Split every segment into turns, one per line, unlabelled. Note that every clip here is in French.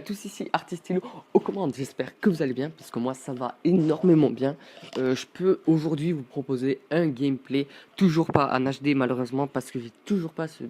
à tous, ici Artistilo aux commandes, j'espère que vous allez bien, parce que moi ça va énormément bien. Je peux aujourd'hui vous proposer un gameplay, toujours pas en HD malheureusement, parce que j'ai toujours pas ce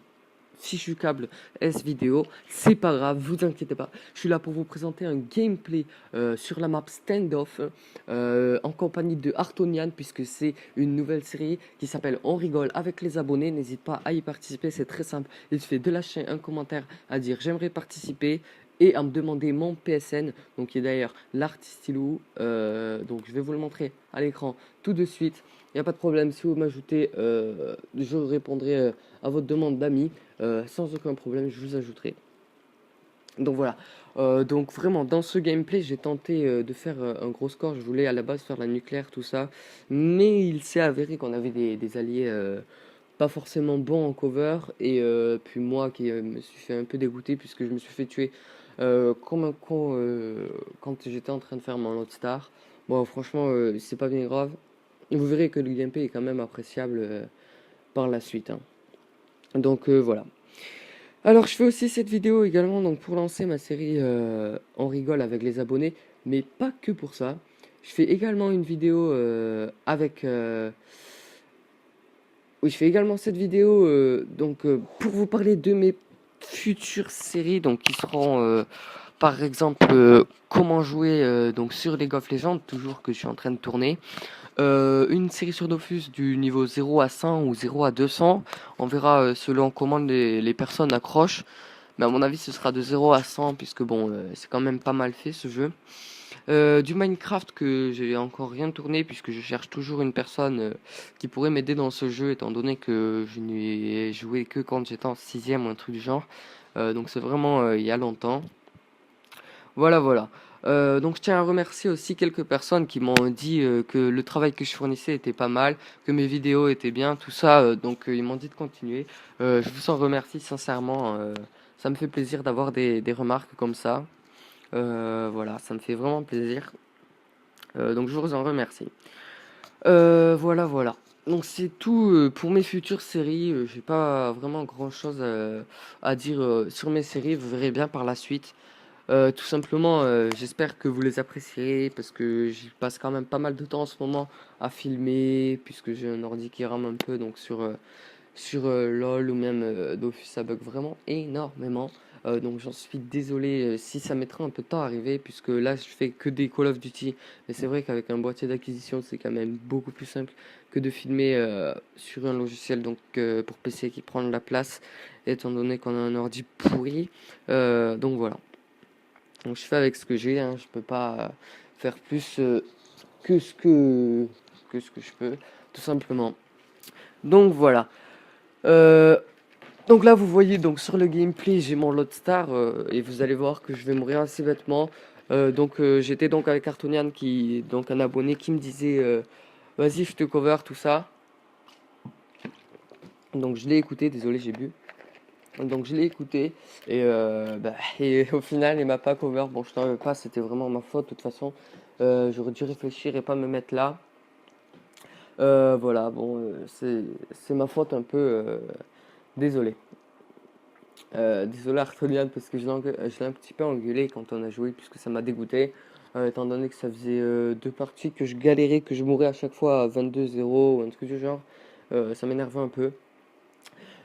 fichu câble S vidéo. C'est pas grave, vous inquiétez pas, je suis là pour vous présenter un gameplay sur la map Standoff, en compagnie de Artonian, puisque c'est une nouvelle série qui s'appelle On rigole avec les abonnés. N'hésite pas à y participer, c'est très simple, il suffit de lâcher un commentaire à dire j'aimerais participer et à me demander mon PSN, donc qui est d'ailleurs l'artistilou. Donc je vais vous le montrer à l'écran tout de suite. Il n'y a pas de problème, si vous m'ajoutez, je répondrai à votre demande d'amis, sans aucun problème, je vous ajouterai. Donc voilà, donc vraiment dans ce gameplay j'ai tenté de faire un gros score. Je voulais à la base faire la nucléaire, tout ça, mais il s'est avéré qu'on avait des alliés pas forcément bons en cover, et puis moi qui me suis fait un peu dégoûter puisque je me suis fait tuer comme un con quand j'étais en train de faire mon Lone Star. Bon, franchement, c'est pas bien grave. Vous verrez que le gameplay est quand même appréciable par la suite, hein. Donc voilà. Alors je fais aussi cette vidéo également donc pour lancer ma série On rigole avec les abonnés, mais pas que pour ça. Je fais également une vidéo oui, je fais également cette vidéo pour vous parler de mes futures séries, donc qui seront par exemple comment jouer donc sur League of Legends, toujours que je suis en train de tourner. Une série sur Dofus du niveau 0 à 100 ou 0 à 200. On verra selon comment les personnes accrochent. Mais à mon avis, ce sera de 0 à 100, puisque bon, c'est quand même pas mal fait ce jeu. Du Minecraft que j'ai encore rien tourné, puisque je cherche toujours une personne qui pourrait m'aider dans ce jeu, étant donné que je n'y ai joué que quand j'étais en 6ème ou un truc du genre. Donc c'est vraiment il y a longtemps. Voilà, voilà. Donc je tiens à remercier aussi quelques personnes qui m'ont dit que le travail que je fournissais était pas mal, que mes vidéos étaient bien, tout ça. Donc ils m'ont dit de continuer. Je vous en remercie sincèrement. Ça me fait plaisir d'avoir des remarques comme ça. Voilà, ça me fait vraiment plaisir. Donc je vous en remercie. Voilà, voilà. Donc c'est tout pour mes futures séries. J'ai pas vraiment grand chose à dire sur mes séries. Vous verrez bien par la suite. Tout simplement, j'espère que vous les apprécierez, parce que j'y passe quand même pas mal de temps en ce moment à filmer, puisque j'ai un ordi qui rame un peu, donc sur LOL ou même Dofus, ça bug vraiment énormément. Donc j'en suis désolé si ça mettra un peu de temps à arriver, puisque là je fais que des Call of Duty. Mais c'est vrai qu'avec un boîtier d'acquisition, c'est quand même beaucoup plus simple que de filmer sur un logiciel donc pour PC qui prend de la place, étant donné qu'on a un ordi pourri. Donc voilà. Donc je fais avec ce que j'ai, hein. Je peux pas faire plus que ce que je peux, tout simplement. Donc voilà. Euh, donc là vous voyez donc sur le gameplay j'ai mon Lone Star, et vous allez voir que je vais mourir assez bêtement. J'étais donc avec Artonian, qui est donc un abonné, qui me disait vas-y je te cover tout ça. Donc je l'ai écouté, désolé j'ai bu. Donc je l'ai écouté et au final il m'a pas cover. Bon, je t'en veux pas, c'était vraiment ma faute de toute façon. J'aurais dû réfléchir et pas me mettre là. Voilà, bon, c'est ma faute un peu. Désolé. Désolé Artholian, parce que je l'ai un petit peu engueulé quand on a joué, puisque ça m'a dégoûté. Étant donné que ça faisait deux parties que je galérais, que je mourais à chaque fois à 22-0 ou un truc du genre. Ça m'énervait un peu.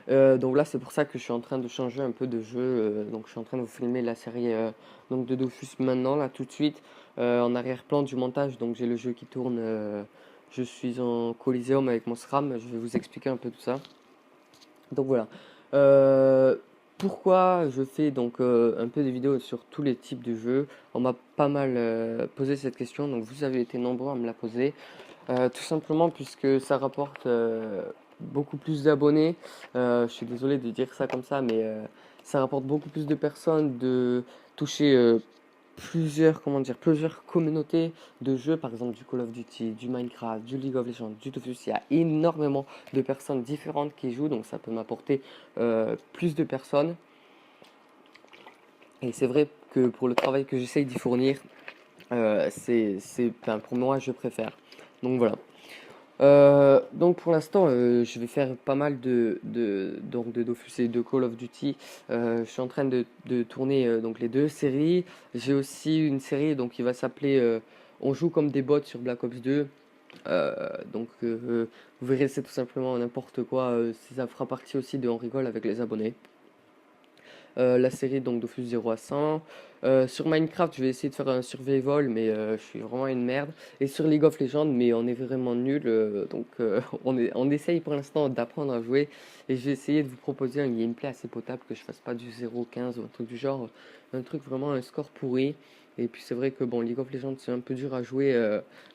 Donc là c'est pour ça que je suis en train de changer un peu de jeu. Donc je suis en train de vous filmer la série donc de Dofus maintenant, là tout de suite, en arrière-plan du montage. Donc j'ai le jeu qui tourne, je suis en Coliseum avec mon SRAM. Je vais vous expliquer un peu tout ça. Donc voilà. Euh, Pourquoi je fais donc un peu des vidéos sur tous les types de jeux? On m'a pas mal posé cette question, donc vous avez été nombreux à me la poser. Tout simplement puisque ça rapporte beaucoup plus d'abonnés. Je suis désolé de dire ça comme ça, mais ça rapporte beaucoup plus de personnes de toucher plusieurs communautés de jeux, par exemple du Call of Duty, du Minecraft, du League of Legends, du Dofus. Il y a énormément de personnes différentes qui jouent, donc ça peut m'apporter plus de personnes. Et c'est vrai que pour le travail que j'essaye d'y fournir, enfin, pour moi, je préfère. Donc voilà. Donc pour l'instant, je vais faire pas mal donc de Dofus et de Call of Duty. Je suis en train de tourner donc les deux séries. J'ai aussi une série donc qui va s'appeler On joue comme des bots sur Black Ops 2. Vous verrez, c'est tout simplement n'importe quoi. Ça fera partie aussi de On rigole avec les abonnés. La série donc Dofus 0 à 100. Sur Minecraft, je vais essayer de faire un survival, mais je suis vraiment une merde. Et sur League of Legends, mais on est vraiment nul. On essaye pour l'instant d'apprendre à jouer. Et je vais essayer de vous proposer un gameplay assez potable, que je fasse pas du 0-15 ou un truc du genre. Un truc vraiment, un score pourri. Et puis c'est vrai que bon, League of Legends, c'est un peu dur à jouer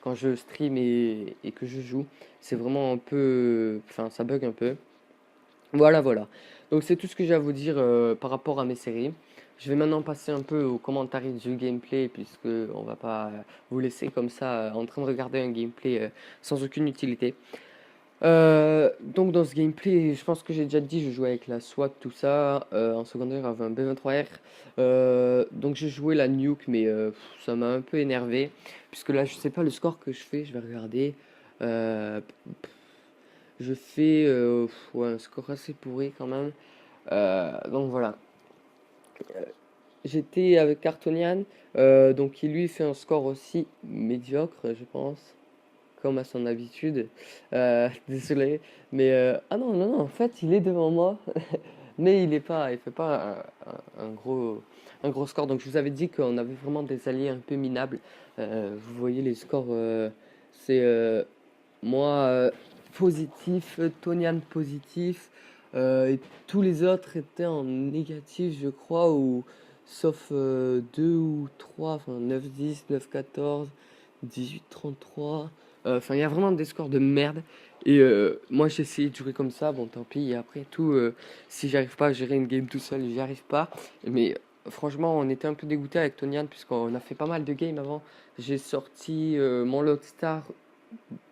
quand je stream et que je joue. C'est vraiment un peu. Enfin, ça bug un peu. Voilà. Donc c'est tout ce que j'ai à vous dire par rapport à mes séries. Je vais maintenant passer un peu aux commentaires du gameplay puisque on va pas vous laisser comme ça en train de regarder un gameplay sans aucune utilité. Donc dans ce gameplay, je pense que j'ai déjà dit, je jouais avec la SWAT, tout ça. En secondaire, avec un B23R. Donc j'ai joué la nuke, mais ça m'a un peu énervé puisque là, je sais pas le score que je fais. Je vais regarder. Euh, je fais ouais, un score assez pourri quand même. Donc voilà. J'étais avec Cartonian, donc qui lui fait un score aussi médiocre, je pense, comme à son habitude. Désolé, mais ah non, en fait, il est devant moi, mais il fait pas un gros score. Donc je vous avais dit qu'on avait vraiment des alliés un peu minables. Vous voyez les scores, c'est moi positif, Tonian positif, et tous les autres étaient en négatif, je crois, ou sauf 2 ou 3, enfin 9-10, 9-14, 18-33. Enfin, il y a vraiment des scores de merde. Et moi, j'ai essayé de jouer comme ça. Bon, tant pis. Et après tout, si j'arrive pas à gérer une game tout seul, j'y arrive pas. Mais franchement, on était un peu dégoûté avec Tonian, puisqu'on a fait pas mal de games avant. J'ai sorti mon Lockstar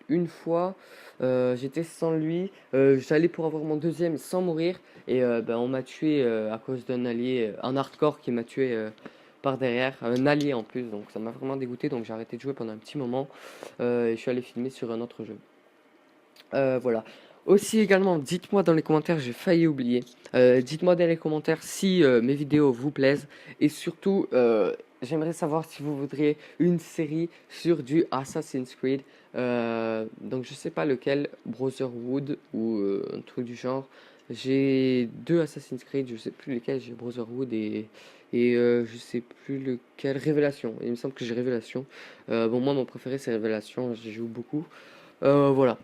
une fois, j'étais sans lui, j'allais pour avoir mon deuxième sans mourir, et ben, on m'a tué à cause d'un allié, un hardcore qui m'a tué par derrière, un allié en plus, donc ça m'a vraiment dégoûté, donc j'ai arrêté de jouer pendant un petit moment, et je suis allé filmer sur un autre jeu. Voilà. Aussi également, dites-moi dans les commentaires, j'ai failli oublier. Dites-moi dans les commentaires si mes vidéos vous plaisent. Et surtout, j'aimerais savoir si vous voudriez une série sur du Assassin's Creed. Donc je sais pas lequel, Brotherhood ou un truc du genre. J'ai deux Assassin's Creed, je sais plus lesquels, j'ai Brotherhood et je sais plus lequel, Révélation. Il me semble que j'ai Révélation. Bon, moi mon préféré c'est Révélation, j'y joue beaucoup. Voilà.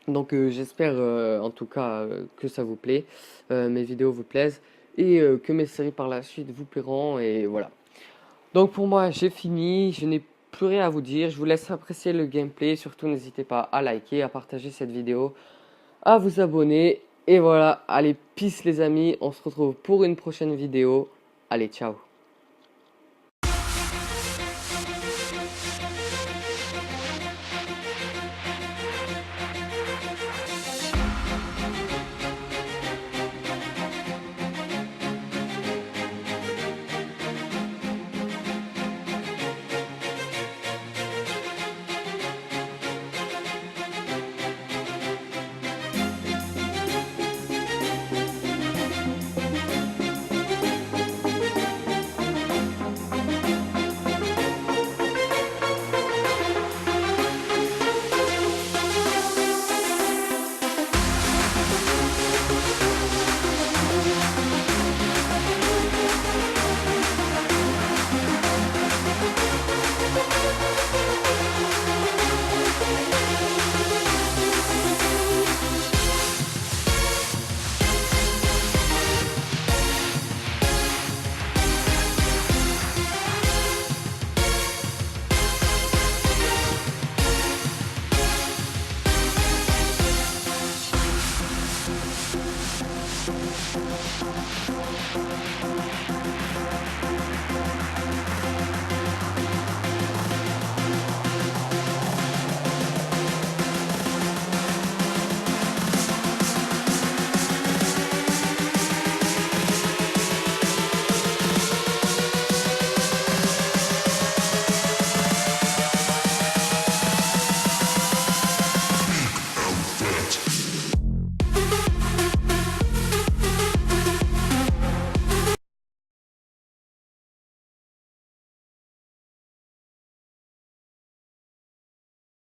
Donc j'espère en tout cas que ça vous plaît, mes vidéos vous plaisent et que mes séries par la suite vous plairont et voilà. Donc pour moi j'ai fini, je n'ai plus rien à vous dire, je vous laisse apprécier le gameplay, surtout n'hésitez pas à liker, à partager cette vidéo, à vous abonner et voilà, allez peace les amis, on se retrouve pour une prochaine vidéo, allez ciao.